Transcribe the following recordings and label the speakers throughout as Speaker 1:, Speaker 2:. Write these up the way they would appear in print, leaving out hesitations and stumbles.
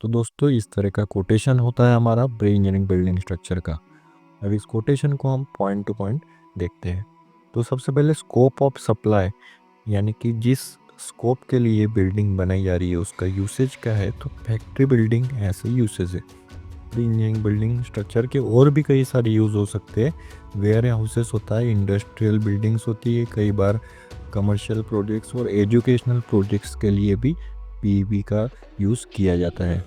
Speaker 1: तो दोस्तों इस तरह का कोटेशन होता है हमारा प्री इंजीनियरिंग बिल्डिंग स्ट्रक्चर का। अब इस कोटेशन को हम पॉइंट टू पॉइंट देखते हैं। तो सबसे पहले स्कोप ऑफ सप्लाई, यानी कि जिस स्कोप के लिए बिल्डिंग बनाई जा रही है उसका यूसेज क्या है। तो फैक्ट्री बिल्डिंग ऐसे यूसेज है। प्री इंजीनियरिंग बिल्डिंग स्ट्रक्चर के और भी कई सारे यूज़ हो सकते हैं। वेयर हाउसेस होता है, इंडस्ट्रियल बिल्डिंग्स होती है, कई बार कमर्शियल प्रोजेक्ट्स और एजुकेशनल प्रोजेक्ट्स के लिए भी पीईबी का यूज़ किया जाता है।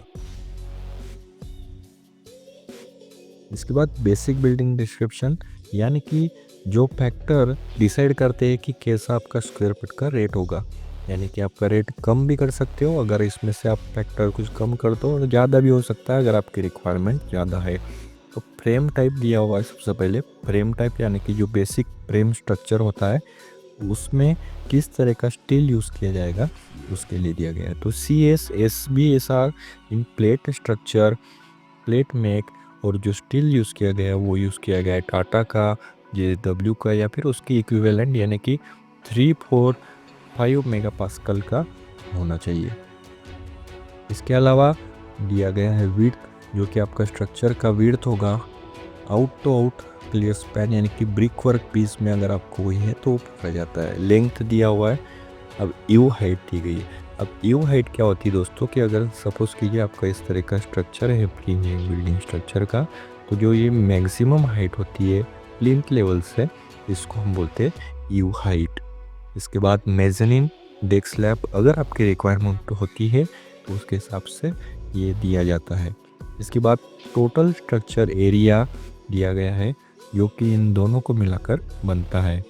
Speaker 1: इसके बाद बेसिक बिल्डिंग डिस्क्रिप्शन, यानी कि जो फैक्टर डिसाइड करते हैं कि कैसा आपका स्क्वायर फीट का रेट होगा। यानी कि आपका रेट कम भी कर सकते हो अगर इसमें से आप फैक्टर कुछ कम कर दो, और ज़्यादा भी हो सकता है अगर आपकी रिक्वायरमेंट ज़्यादा है। तो फ्रेम टाइप दिया हुआ है सबसे पहले। फ्रेम टाइप यानी कि जो बेसिक फ्रेम स्ट्रक्चर होता है उसमें किस तरह का स्टील यूज़ किया जाएगा उसके लिए दिया गया है। तो CSSBSR इन प्लेट स्ट्रक्चर, प्लेट मेक, और जो स्टील यूज़ किया गया है वो यूज़ किया गया है टाटा का, JW का, या फिर उसकी इक्विवेलेंट यानी कि 345 मेगा पास्कल का होना चाहिए। इसके अलावा दिया गया है विड्थ, जो कि आपका स्ट्रक्चर का विड्थ होगा out to out clear span, यानी कि ब्रिक वर्क पीस में अगर आपको वही है तो पकड़ा जाता है। लेंथ दिया हुआ है। अब यू हाइट दी गई है। अब यू हाइट क्या होती है दोस्तों, कि अगर सपोज कीजिए आपका इस तरह का स्ट्रक्चर है प्री इंजीनियरिंग बिल्डिंग स्ट्रक्चर का, तो जो ये मैक्सिमम हाइट होती है प्लिंथ लेवल से, इसको हम बोलते हैं यू हाइट। इसके बाद मेज़नीन डेक स्लैब अगर आपकी रिक्वायरमेंट होती है तो उसके हिसाब से ये दिया जाता है। इसके बाद टोटल स्ट्रक्चर एरिया दिया गया है, जो कि इन दोनों को मिलाकर बनता है,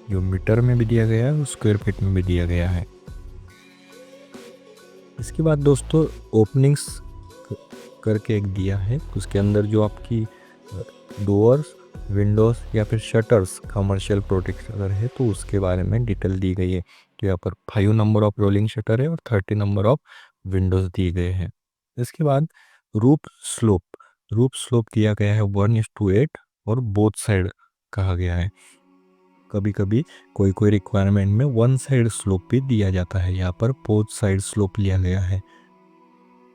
Speaker 1: जो मीटर में भी दिया गया है और स्क्वायर फीट में भी दिया गया है। इसके बाद दोस्तों ओपनिंग्स करके एक दिया है, उसके अंदर जो आपकी डोर्स, विंडोज़ या फिर शटर्स कमर्शियल प्रोडक्ट अगर है तो उसके बारे में डिटेल दी गई है। तो यहाँ पर 5 नंबर ऑफ रोलिंग शटर है और 30 नंबर ऑफ विंडोज़ दिए गए हैं। इसके बाद रूफ स्लोप, रूफ स्लोप दिया गया है 1:8 और बोथ साइड कहा गया है। कभी कभी कोई कोई रिक्वायरमेंट में वन साइड स्लोप भी दिया जाता है, यहाँ पर बोथ साइड स्लोप लिया गया है।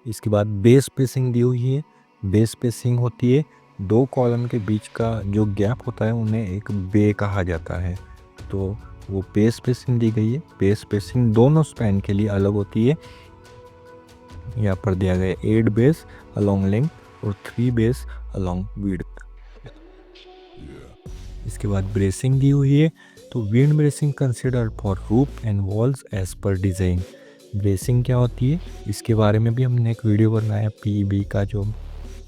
Speaker 1: इसके बाद बेस स्पेसिंग दी हुई है। बेस स्पेसिंग होती है दो कॉलम के बीच का जो गैप होता है उन्हें एक बे कहा जाता है। तो वो बेस स्पेसिंग दी गई है। बेस स्पेसिंग दोनों स्पैन के लिए अलग होती है। यहाँ पर दिया गया 8 बेस अलोंग लेंथ और 3 बेस अलोंग विड्थ। इसके बाद ब्रेसिंग दी हुई है। तो wind bracing considered for roof and walls as per design. Bracing क्या होती है इसके बारे में भी हमने एक वीडियो बनाया, पीईबी का जो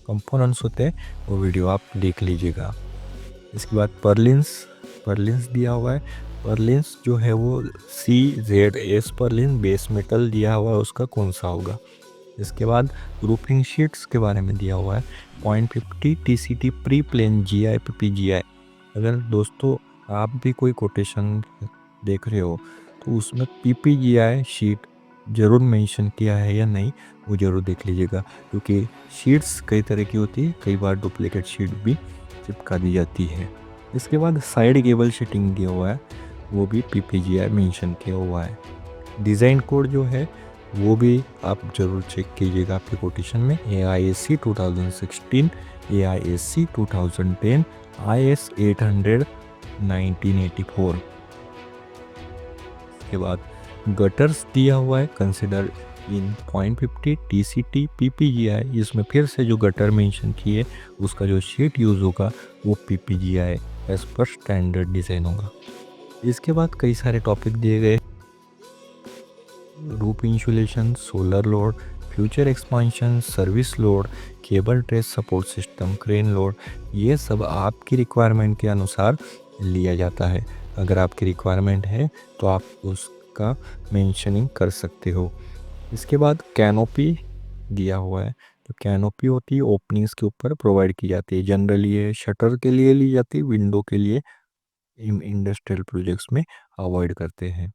Speaker 1: कंपोनेंट्स होते हैं वो वीडियो आप देख लीजिएगा। इसके बाद पर्लिन्स, पर्लिन्स दिया हुआ है। पर्लिन्स जो है वो CZS पर्लिन बेस मेटल दिया हुआ है, उसका कौन सा होगा। इसके बाद रूफिंग शीट्स के बारे में दिया हुआ है 0.50 TCT pre plain GI PPGI। अगर दोस्तों आप भी कोई कोटेशन देख रहे हो तो उसमें PPGI शीट ज़रूर मेंशन किया है या नहीं वो ज़रूर देख लीजिएगा, क्योंकि शीट्स कई तरह की होती है, कई बार डुप्लीकेट शीट भी चिपका दी जाती है। इसके बाद साइड केबल शीटिंग दिया हुआ है, वो भी PPGI मेंशन किया हुआ है। डिज़ाइन कोड जो है वो भी आप ज़रूर चेक कीजिएगा आपके कोटेशन में। AISC 2016, AISC 2010, IS 800 1984। के बाद गटर्स दिया हुआ है कंसिडर इन 0.50 TCT PPGI। इसमें फिर से जो गटर मेंशन किए उसका जो शीट यूज़ होगा वो PPGI as per standard design होगा। इसके बाद कई सारे टॉपिक दिए गए, roof insulation, solar load, future expansion, service load, cable trays support system, crane load, ये सब आपकी रिक्वायरमेंट के अनुसार लिया जाता है। अगर आपकी रिक्वायरमेंट है तो आप उसका मेंशनिंग कर सकते हो। इसके बाद कैनोपी दिया हुआ है। तो कैनोपी होती है ओपनिंग्स के ऊपर प्रोवाइड की जाती है। जनरली ये शटर के लिए ली जाती है, विंडो के लिए इंडस्ट्रियल प्रोजेक्ट्स में अवॉइड करते हैं।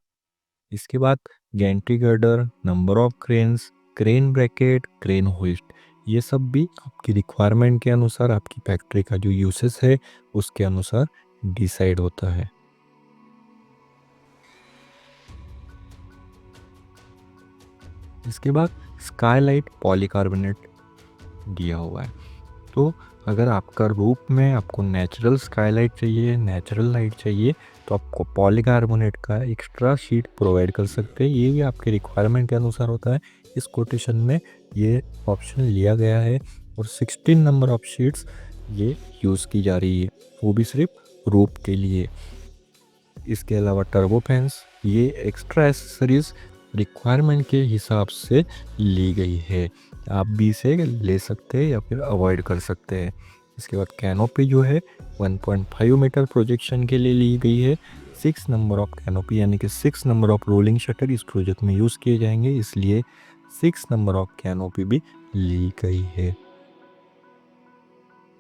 Speaker 1: इसके बाद Gentry girder, number of cranes, crane bracket, crane hoist, ये सब भी आपकी रिक्वायरमेंट के अनुसार, आपकी फैक्ट्री का जो यूसेस है उसके अनुसार डिसाइड होता है। इसके बाद स्काईलाइट पॉलीकार्बोनेट दिया हुआ है। तो अगर आपका रूफ में आपको नेचुरल स्काईलाइट चाहिए, नेचुरल लाइट चाहिए, तो आपको पॉलीकार्बोनेट का एक्स्ट्रा शीट प्रोवाइड कर सकते हैं। ये भी आपके रिक्वायरमेंट के अनुसार होता है। इस कोटेशन में ये ऑप्शन लिया गया है और 16 नंबर ऑफ शीट्स ये यूज़ की जा रही है, वो भी सिर्फ रूफ के लिए। इसके अलावा टर्बो फैंस, ये एक्स्ट्रा एसेसरीज रिक्वायरमेंट के हिसाब से ली गई है। आप भी इसे ले सकते हैं या फिर अवॉइड कर सकते हैं। इसके बाद कैनोपी जो है 1.5 मीटर प्रोजेक्शन के लिए ली गई है। 6 नंबर ऑफ कैनोपी यानी कि 6 नंबर ऑफ रोलिंग शटर इस प्रोजेक्ट में यूज़ किए जाएंगे, इसलिए 6 नंबर ऑफ कैनोपी भी ली गई है।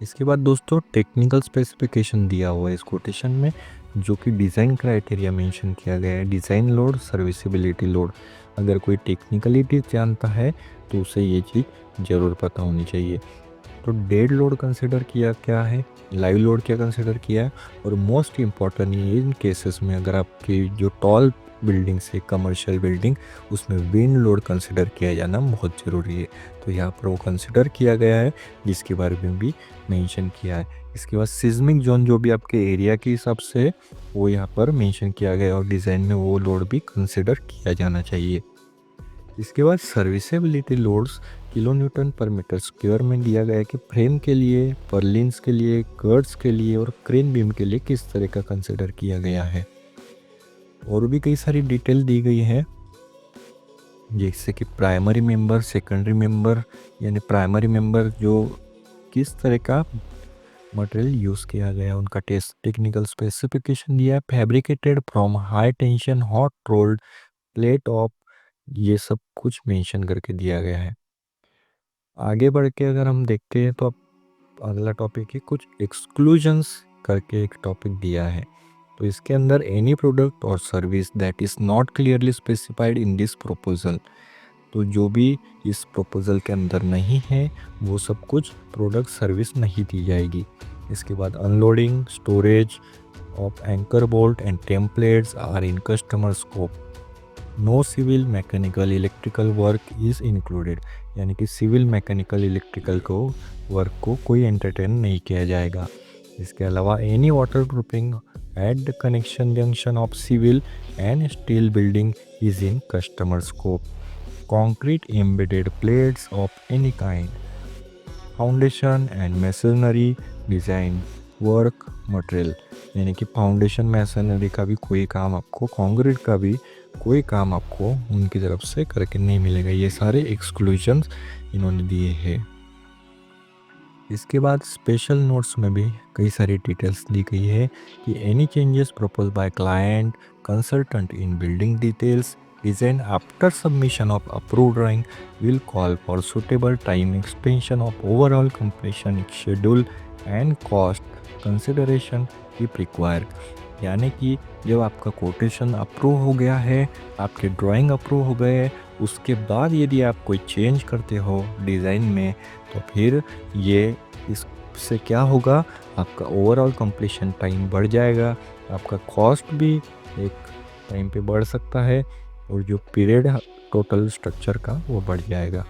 Speaker 1: इसके बाद दोस्तों टेक्निकल स्पेसिफिकेशन दिया हुआ है इस कोटेशन में, जो कि डिज़ाइन क्राइटेरिया मेंशन किया गया है। डिज़ाइन लोड, सर्विसिबिलिटी लोड, अगर कोई टेक्निकलिटी जानता है तो उसे ये चीज़ ज़रूर पता होनी चाहिए। तो डेड लोड कंसिडर किया क्या है, लाइव लोड क्या कंसिडर किया है, और मोस्ट इम्पॉर्टेंट ये इन केसेस में अगर आपकी जो टॉल बिल्डिंग से कमर्शियल बिल्डिंग, उसमें विंड लोड कंसिडर किया जाना बहुत ज़रूरी है। तो यहाँ पर वो कंसिडर किया गया है, जिसके बारे में भी मेंशन किया है। इसके बाद सिस्मिक जोन जो भी आपके एरिया के हिसाब से वो यहाँ पर मेंशन किया गया है, और डिज़ाइन में वो लोड भी कंसिडर किया जाना चाहिए। इसके बाद सर्विसेबिलिटी लोड्स किलो न्यूटन पर मीटर स्क्वायर में दिया गया है कि फ्रेम के लिए, पर्लिन्स के लिए, गर्ड्स के लिए और क्रेन बीम के लिए किस तरह का कंसिडर किया गया है। और भी कई सारी डिटेल दी गई है, जैसे कि प्राइमरी मेंबर, सेकेंडरी मेंबर, यानी प्राइमरी मेंबर जो किस तरह का मटेरियल यूज़ किया गया, उनका टेस्ट टेक्निकल स्पेसिफिकेशन दिया है। Fabricated from high tension hot rolled plate of, ये सब कुछ मेंशन करके दिया गया है। आगे बढ़ के अगर हम देखते हैं तो अगला टॉपिक है कुछ एक्सक्लूजन्स करके एक टॉपिक दिया है। तो इसके अंदर एनी प्रोडक्ट और service that is not clearly specified in this proposal, तो जो भी इस प्रपोजल के अंदर नहीं है वो सब कुछ प्रोडक्ट सर्विस नहीं दी जाएगी। इसके बाद unloading storage of anchor bolt and templates are in customer scope, no civil mechanical electrical work is included, यानी कि सिविल मैकेनिकल इलेक्ट्रिकल को वर्क को कोई एंटरटेन नहीं किया जाएगा। इसके अलावा any waterproofing at the connection junction of civil and steel building is in customer scope, concrete embedded plates of any kind, foundation and masonry design work material, यानी कि फाउंडेशन मैसनरी का भी कोई काम आपको, कंक्रीट का भी कोई काम आपको उनकी तरफ से करके नहीं मिलेगा। ये सारे एक्सक्लूजन्स इन्होंने दिए हैं। इसके बाद स्पेशल नोट्स में भी कई सारी डिटेल्स दी गई है कि any changes propose by client consultant in building details design after submission of approved drawing will call for suitable time extension of overall completion schedule and cost consideration if required, यानी कि जब आपका quotation approve हो गया है, आपके drawing approve हो गए, उसके बाद यदि आप कोई चेंज करते हो डिज़ाइन में, तो फिर ये इससे क्या होगा, आपका ओवरऑल कंप्लीशन टाइम बढ़ जाएगा, आपका कॉस्ट भी एक टाइम पे बढ़ सकता है, और जो पीरियड टोटल स्ट्रक्चर का वो बढ़ जाएगा।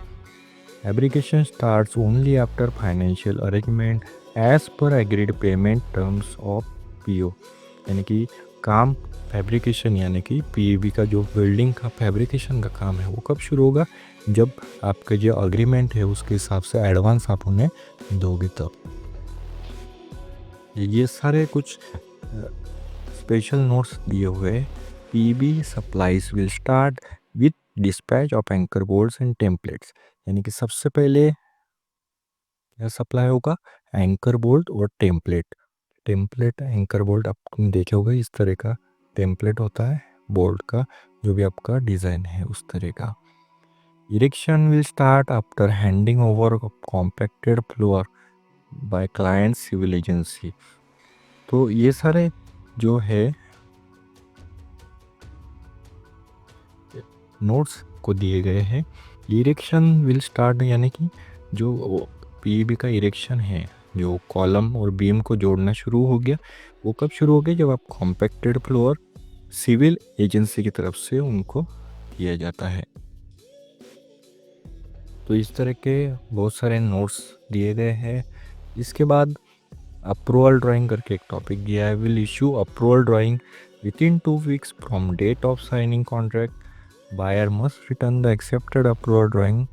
Speaker 1: Fabrication starts only after financial arrangement as per agreed payment terms of PO, यानी कि काम फैब्रिकेशन यानी कि पीईबी का जो बिल्डिंग का फैब्रिकेशन का काम है वो कब शुरू होगा, जब आपका जो अग्रीमेंट है उसके हिसाब से एडवांस आप उन्हें दोगे तब। ये सारे कुछ स्पेशल नोट्स दिए हुए। PB supplies will start with dispatch of anchor bolts and templates, यानी कि सबसे पहले क्या सप्लाई होगा, एंकर बोल्ट और टेम्पलेट। टेम्पलेट एंकर बोल्ट आपने देखे होगा, इस तरह का टेम्पलेट होता है बोल्ट का, जो भी आपका डिज़ाइन है उस तरह का। Erection will start after handing over compacted floor by client civil agency. तो ये सारे जो है नोट्स को दिए गए हैं। इरेक्शन विल स्टार्ट, यानी कि जो पीईबी का इरेक्शन है, जो कॉलम और बीम को जोड़ना शुरू हो गया, वो कब शुरू हो गया, जब आप कॉम्पैक्टेड फ्लोर सिविल एजेंसी की तरफ से उनको किया जाता है। तो इस तरह के बहुत सारे नोट्स दिए गए हैं। इसके बाद अप्रूवल ड्राइंग करके एक टॉपिक दिया है। Will issue approval drawing within 2 weeks from date of signing contract. Buyer must return the accepted approval drawing,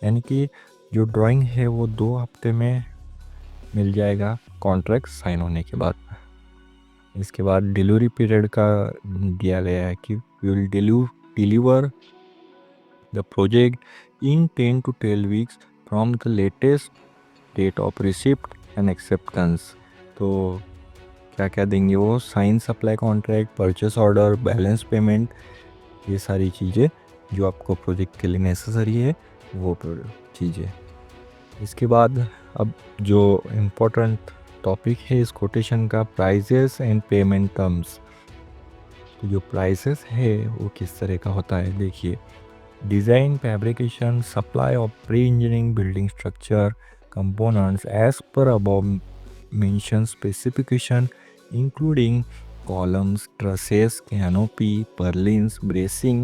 Speaker 1: यानी कि जो ड्राइंग है वो 2 हफ्ते में मिल जाएगा कॉन्ट्रैक्ट साइन होने के बाद। इसके बाद डिलीवरी पीरियड का दिया गया है कि we will deliver the project in 10 to 12 weeks from the latest date of receipt and acceptance. तो क्या क्या देंगे वो, sign supply contract, purchase order, balance payment, ये सारी चीज़ें जो आपको प्रोजेक्ट के लिए नेसेसरी है वो चीज़ें। इसके बाद अब जो इम्पोर्टेंट टॉपिक है इस कोटेशन का, प्राइजेस एंड पेमेंट टर्म्स। तो जो प्राइसेस है वो किस तरह का होता है देखिए, design, fabrication, supply of pre engineering building structure components as per above mentioned specification, including columns, trusses, canopy, purlins, bracing,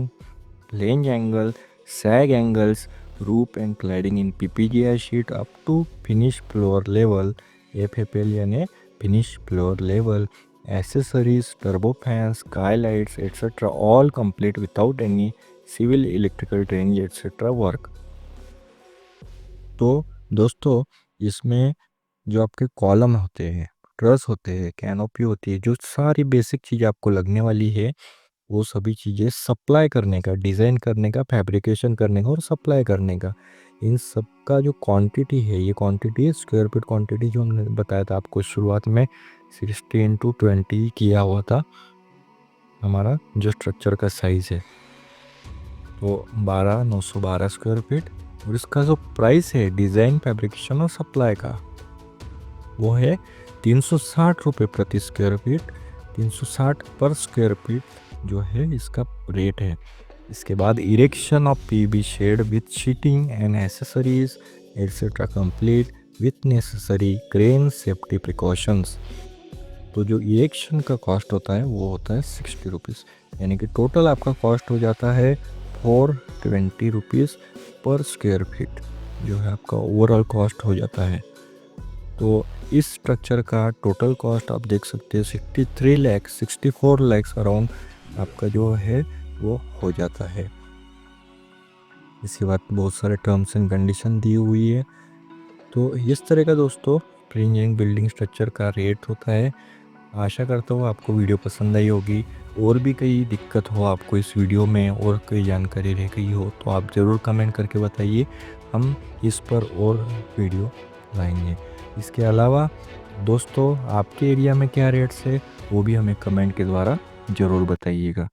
Speaker 1: flange angle, sag angles, roof and cladding in PPGI sheet up to finished floor level, FFL यानी finished floor level, accessories, turbofans, skylights, etc. all complete without any civil, electrical, drainage, etc. work। तो दोस्तों इसमें जो आपके column होते हैं, truss होते हैं, कैनोपी होती है, जो सारी बेसिक चीज़ आपको लगने वाली है वो सभी चीज़ें सप्लाई करने का, डिज़ाइन करने का, फैब्रिकेशन करने का और सप्लाई करने का, इन सब का जो क्वांटिटी है, ये क्वांटिटी स्क्वायर फीट क्वांटिटी जो हमने बताया था आपको शुरुआत में 16:20 किया हुआ था हमारा जो स्ट्रक्चर का साइज़ है, तो 912 स्क्वायर फीट। और इसका जो प्राइस है डिज़ाइन, फैब्रिकेशन और सप्लाई का वो है 360 रुपये प्रति स्क्वायर फीट, 360 पर स्क्वायर फीट जो है इसका रेट है। इसके बाद erection of PB shed with sheeting and accessories etcetera complete with necessary crane safety precautions. तो जो इरेक्शन का कॉस्ट होता है वो होता है 60 रुपीज़, यानी कि टोटल आपका कॉस्ट हो जाता है 420 रुपीज़ पर स्क्वायर फीट जो है आपका ओवरऑल कॉस्ट हो जाता है। तो इस स्ट्रक्चर का टोटल कॉस्ट आप देख सकते हैं 64 लाख अराउंड आपका जो है वो हो जाता है। इसके बाद बहुत सारे टर्म्स एंड कंडीशन दी हुई है। तो इस तरह का दोस्तों प्री इंजीनियरिंग बिल्डिंग स्ट्रक्चर का रेट होता है। आशा करता हूँ आपको वीडियो पसंद आई होगी। और भी कई दिक्कत हो आपको इस वीडियो में और कोई जानकारी रह गई हो तो आप ज़रूर कमेंट करके बताइए, हम इस पर और वीडियो लाएंगे। इसके अलावा दोस्तों आपके एरिया में क्या रेट्स है वो भी हमें कमेंट के द्वारा ज़रूर बताइएगा।